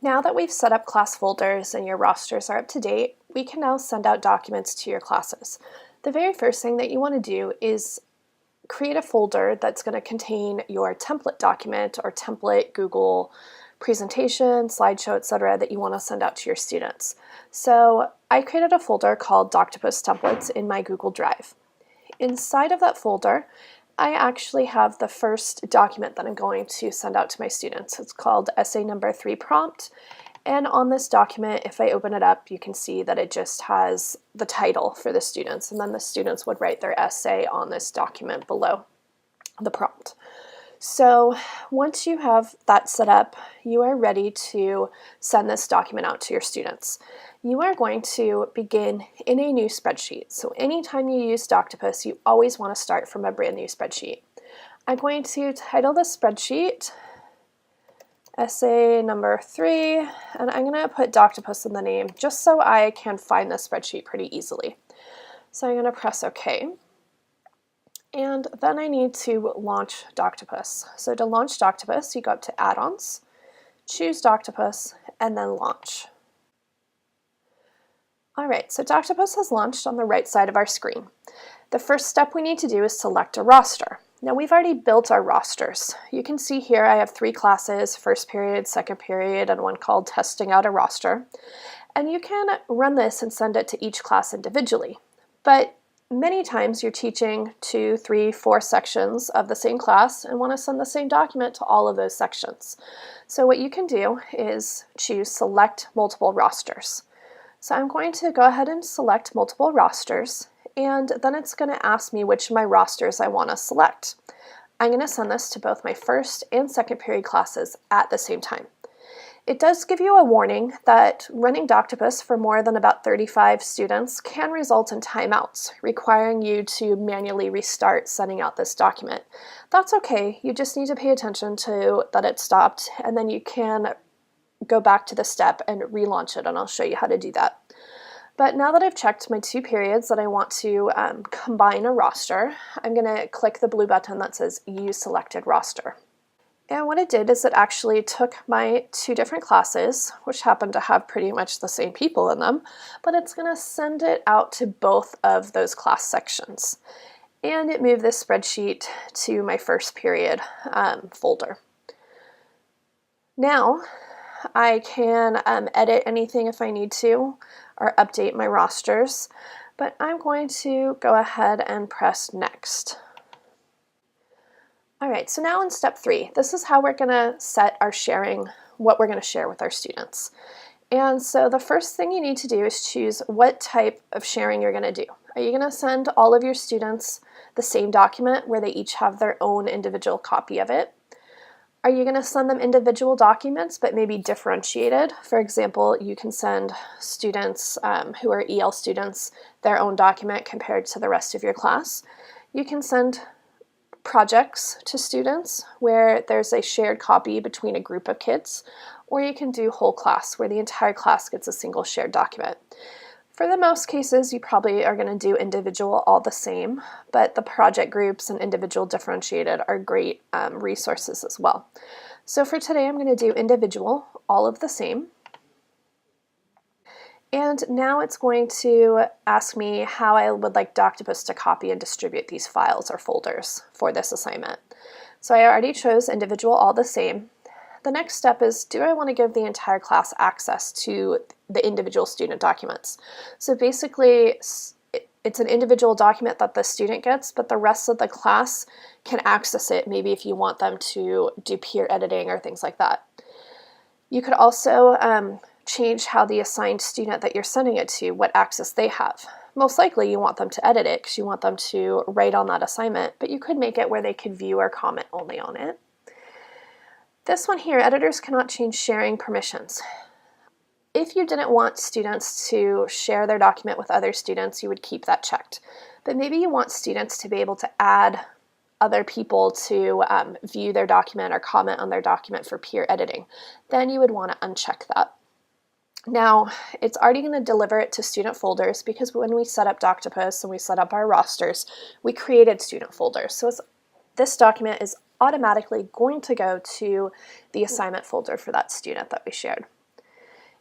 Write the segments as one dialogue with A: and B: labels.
A: Now that we've set up class folders and your rosters are up to date, we can now send out documents to your classes. The very first thing that you want to do is create a folder that's going to contain your template document or template Google presentation, slideshow, etc. that you want to send out to your students. So I created a folder called Doctopus Templates in my Google Drive. Inside of that folder, I actually have the first document that I'm going to send out to my students. It's called Essay Number 3 Prompt. And on this document, if I open it up, you can see that it just has the title for the students, and then the students would write their essay on this document below the prompt. So once you have that set up, you are ready to send this document out to your students. You are going to begin in a new spreadsheet. So anytime you use Doctopus, you always want to start from a brand new spreadsheet. I'm going to title the spreadsheet Essay Number 3, and I'm going to put Doctopus in the name just so I can find the spreadsheet pretty easily. So I'm going to press OK. And then I need to launch Doctopus. So to launch Doctopus, you go up to Add-ons, choose Doctopus, and then Launch. All right, so Doctopus has launched on the right side of our screen. The first step we need to do is select a roster. Now we've already built our rosters. You can see here I have 3 classes, first period, second period, and one called Testing Out a Roster. And you can run this and send it to each class individually. But many times you're teaching 2, 3, 4 sections of the same class and want to send the same document to all of those sections. So what you can do is choose Select Multiple Rosters. So I'm going to go ahead and select multiple rosters, and then it's going to ask me which of my rosters I want to select. I'm going to send this to both my first and second period classes at the same time. It does give you a warning that running Doctopus for more than about 35 students can result in timeouts, requiring you to manually restart sending out this document. That's okay. You just need to pay attention to that it stopped, and then you can go back to the step and relaunch it, and I'll show you how to do that. But now that I've checked my 2 periods that I want to combine a roster, I'm going to click the blue button that says Use Selected Roster. And what it did is it actually took my 2 different classes, which happen to have pretty much the same people in them, but it's going to send it out to both of those class sections. And it moved this spreadsheet to my first period folder. Now I can edit anything if I need to, or update my rosters, but I'm going to go ahead and press Next. All right, so now in step 3, this is how we're going to set our sharing, what we're going to share with our students. And so the first thing you need to do is choose what type of sharing you're going to do. Are you going to send all of your students the same document where they each have their own individual copy of it? Are you going to send them individual documents but maybe differentiated? For example, you can send students who are EL students their own document compared to the rest of your class. You can send projects to students where there's a shared copy between a group of kids, or you can do whole class where the entire class gets a single shared document. For the most cases, you probably are going to do individual all the same, but the project groups and individual differentiated are great resources as well. So for today, I'm going to do individual, all of the same. And now it's going to ask me how I would like Doctopus to copy and distribute these files or folders for this assignment. So I already chose individual, all the same. The next step is, do I want to give the entire class access to the individual student documents? So basically, it's an individual document that the student gets, but the rest of the class can access it, maybe if you want them to do peer editing or things like that. You could also change how the assigned student that you're sending it to, what access they have. Most likely you want them to edit it because you want them to write on that assignment, but you could make it where they could view or comment only on it. This one here, editors cannot change sharing permissions. If you didn't want students to share their document with other students, you would keep that checked. But maybe you want students to be able to add other people to view their document or comment on their document for peer editing. Then you would want to uncheck that. Now, it's already going to deliver it to student folders because when we set up Doctopus and we set up our rosters, we created student folders. So this document is automatically going to go to the assignment folder for that student that we shared.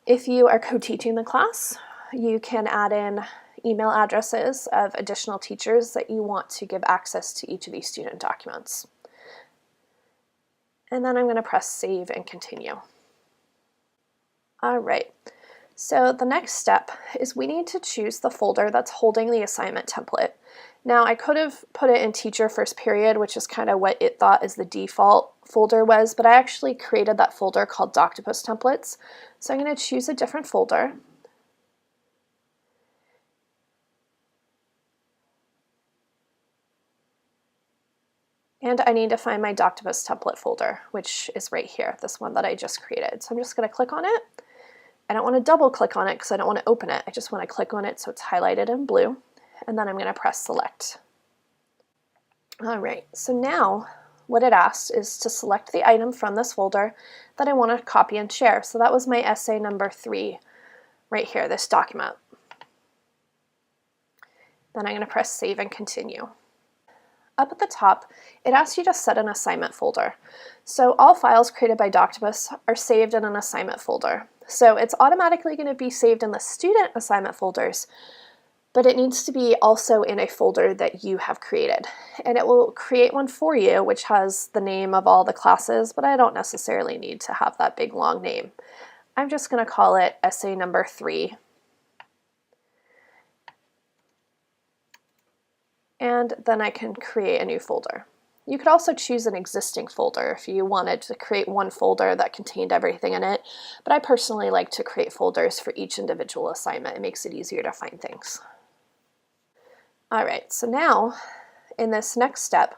A: If you are co-teaching the class, you can add in email addresses of additional teachers that you want to give access to each of these student documents. And then I'm going to press save and continue. All right, so the next step is we need to choose the folder that's holding the assignment template. Now I could have put it in teacher first period, which is kind of what it thought is the default folder was, but I actually created that folder called Doctopus templates. So I'm going to choose a different folder. And I need to find my Doctopus template folder, which is right here, this one that I just created. So I'm just going to click on it. I don't want to double click on it because I don't want to open it. I just want to click on it so it's highlighted in blue. And then I'm going to press select. All right, so now what it asks is to select the item from this folder that I want to copy and share. So that was my essay number 3 right here, this document. Then I'm going to press save and continue. Up at the top, it asks you to set an assignment folder. So all files created by Doctopus are saved in an assignment folder. So it's automatically going to be saved in the student assignment folders, but it needs to be also in a folder that you have created. And it will create one for you, which has the name of all the classes, but I don't necessarily need to have that big long name. I'm just going to call it essay number 3. And then I can create a new folder. You could also choose an existing folder if you wanted to create one folder that contained everything in it, but I personally like to create folders for each individual assignment. It makes it easier to find things. All right, so now in this next step,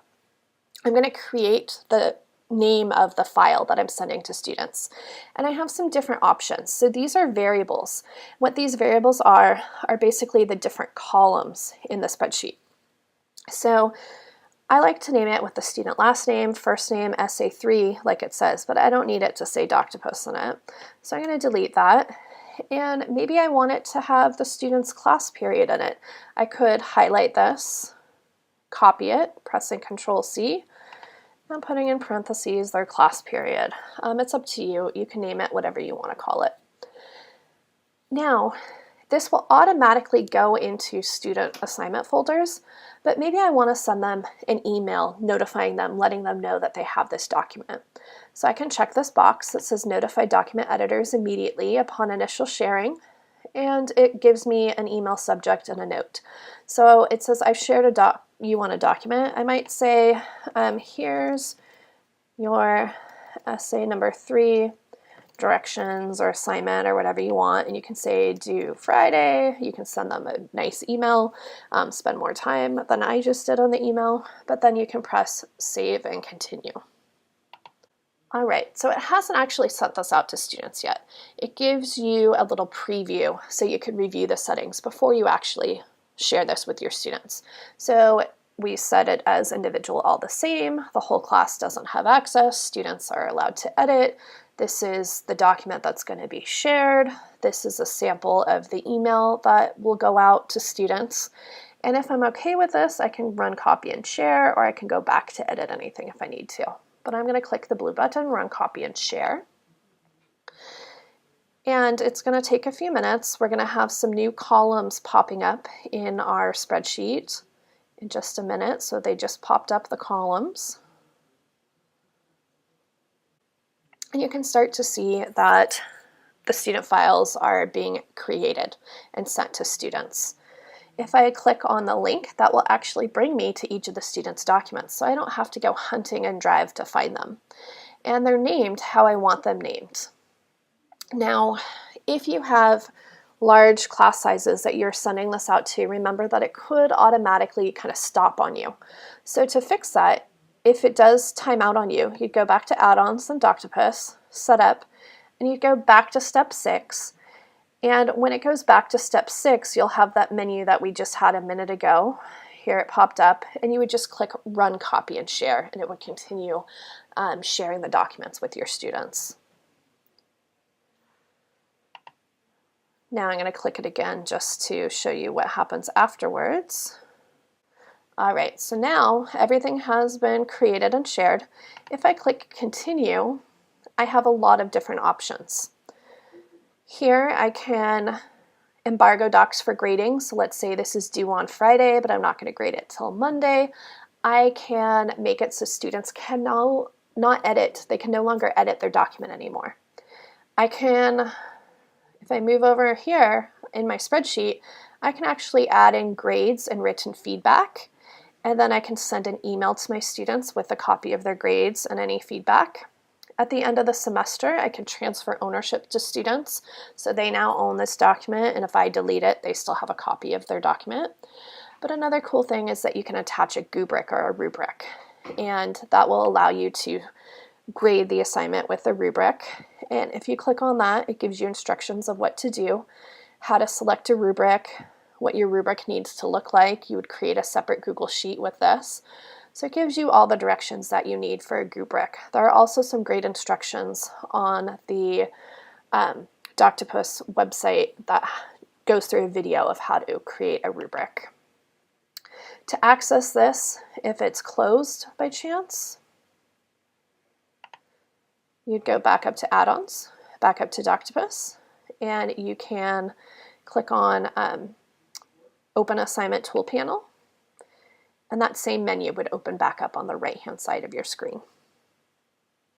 A: I'm going to create the name of the file that I'm sending to students. And I have some different options. So these are variables. What these variables are basically the different columns in the spreadsheet. So I like to name it with the student last name, first name, essay 3, like it says, but I don't need it to say Doctopus in it. So I'm going to delete that. And maybe I want it to have the student's class period in it. I could highlight this, copy it, pressing Control-C, and putting in parentheses their class period. It's up to you. You can name it whatever you want to call it. Now, this will automatically go into student assignment folders, but maybe I want to send them an email notifying them, letting them know that they have this document. So I can check this box that says notify document editors immediately upon initial sharing, and it gives me an email subject and a note. So it says I've shared you want a document. I might say, here's your essay number 3, directions or assignment or whatever you want, and you can say due Friday. You can send them a nice email, spend more time than I just did on the email, but then you can press save and continue. All right, so it hasn't actually sent this out to students yet. It gives you a little preview so you could review the settings before you actually share this with your students. So we set it as individual all the same. The whole class doesn't have access. Students are allowed to edit. This is the document that's going to be shared. This is a sample of the email that will go out to students. And if I'm okay with this, I can run copy and share, or I can go back to edit anything if I need to. But I'm going to click the blue button, run copy and share. And it's going to take a few minutes. We're going to have some new columns popping up in our spreadsheet in just a minute. So they just popped up the columns. And you can start to see that the student files are being created and sent to students. If I click on the link, that will actually bring me to each of the students' documents, so I don't have to go hunting in Drive to find them. And they're named how I want them named. Now, if you have large class sizes that you're sending this out to, remember that it could automatically kind of stop on you. So to fix that, if it does time out on you, you'd go back to add-ons and Doctopus, setup, and you go back to step 6. And when it goes back to step 6, you'll have that menu that we just had a minute ago. Here it popped up, and you would just click run copy and share, and it would continue sharing the documents with your students. Now I'm going to click it again just to show you what happens afterwards. All right, so now everything has been created and shared. If I click continue, I have a lot of different options. Here I can embargo docs for grading. So let's say this is due on Friday, but I'm not going to grade it till Monday. I can make it so students can now not edit. They can no longer edit their document anymore. I can, if I move over here in my spreadsheet, I can actually add in grades and written feedback. And then I can send an email to my students with a copy of their grades and any feedback. At the end of the semester, I can transfer ownership to students. So they now own this document, and if I delete it, they still have a copy of their document. But another cool thing is that you can attach a rubric or a rubric, and that will allow you to grade the assignment with a rubric. And if you click on that, it gives you instructions of what to do, how to select a rubric, what your rubric needs to look like. You would create a separate Google Sheet with this. So it gives you all the directions that you need for a rubric. There are also some great instructions on the Doctopus website that goes through a video of how to create a rubric. To access this, if it's closed by chance, you'd go back up to add-ons, back up to Doctopus, and you can click on Open Assignment Tool Panel, and that same menu would open back up on the right-hand side of your screen.